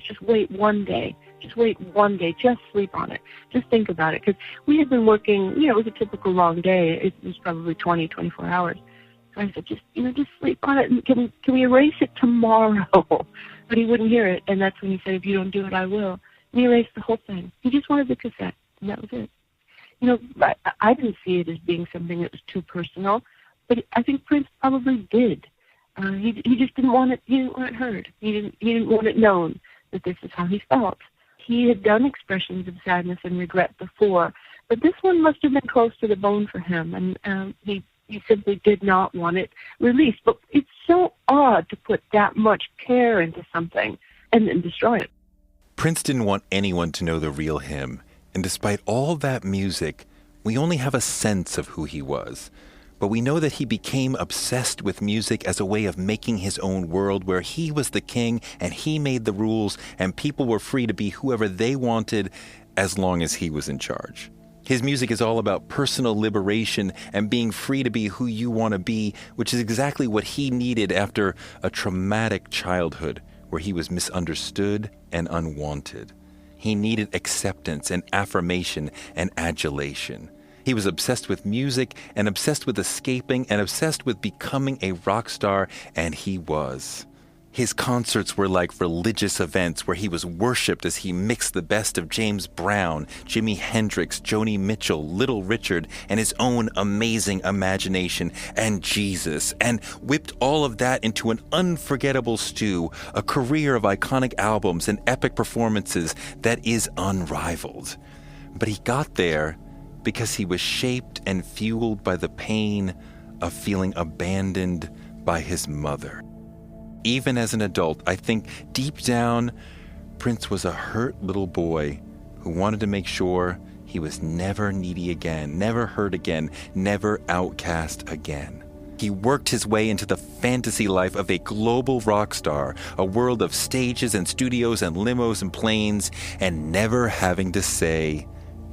just wait one day Just wait one day. Just sleep on it. Just think about it. Because we had been working, it was a typical long day. It was probably 20, 24 hours. So I said, just sleep on it. And can we erase it tomorrow? But he wouldn't hear it. And that's when he said, if you don't do it, I will. And he erased the whole thing. He just wanted the cassette. And that was it. I didn't see it as being something that was too personal. But I think Prince probably did. He just didn't want it. He didn't want it heard. He didn't want it known that this is how he felt. He had done expressions of sadness and regret before, but this one must have been close to the bone for him, and he simply did not want it released. But it's so odd to put that much care into something and then destroy it. Prince didn't want anyone to know the real him, and despite all that music, we only have a sense of who he was. But we know that he became obsessed with music as a way of making his own world where he was the king and he made the rules and people were free to be whoever they wanted as long as he was in charge. His music is all about personal liberation and being free to be who you want to be, which is exactly what he needed after a traumatic childhood where he was misunderstood and unwanted. He needed acceptance and affirmation and adulation. He was obsessed with music and obsessed with escaping and obsessed with becoming a rock star, and he was. His concerts were like religious events where he was worshipped as he mixed the best of James Brown, Jimi Hendrix, Joni Mitchell, Little Richard, and his own amazing imagination, and Jesus, and whipped all of that into an unforgettable stew, a career of iconic albums and epic performances that is unrivaled. But he got there because he was shaped and fueled by the pain of feeling abandoned by his mother. Even as an adult, I think deep down, Prince was a hurt little boy who wanted to make sure he was never needy again, never hurt again, never outcast again. He worked his way into the fantasy life of a global rock star, a world of stages and studios and limos and planes, and never having to say,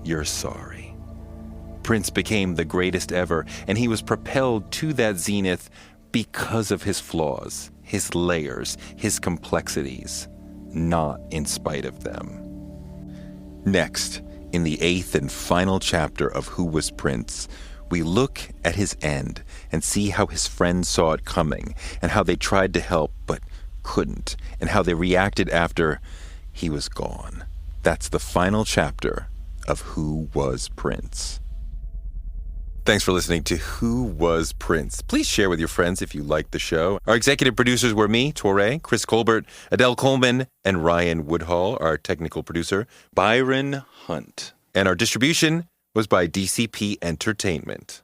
"You're sorry." Prince became the greatest ever, and he was propelled to that zenith because of his flaws, his layers, his complexities, not in spite of them. Next, in the 8th and final chapter of Who Was Prince, we look at his end and see how his friends saw it coming and how they tried to help but couldn't, and how they reacted after he was gone. That's the final chapter of Who Was Prince. Thanks for listening to Who Was Prince. Please share with your friends if you liked the show. Our executive producers were me, Toure, Chris Colbert, Adell Coleman, and Ryan Woodhall. Our technical producer, Byron Hunt. And our distribution was by DCP Entertainment.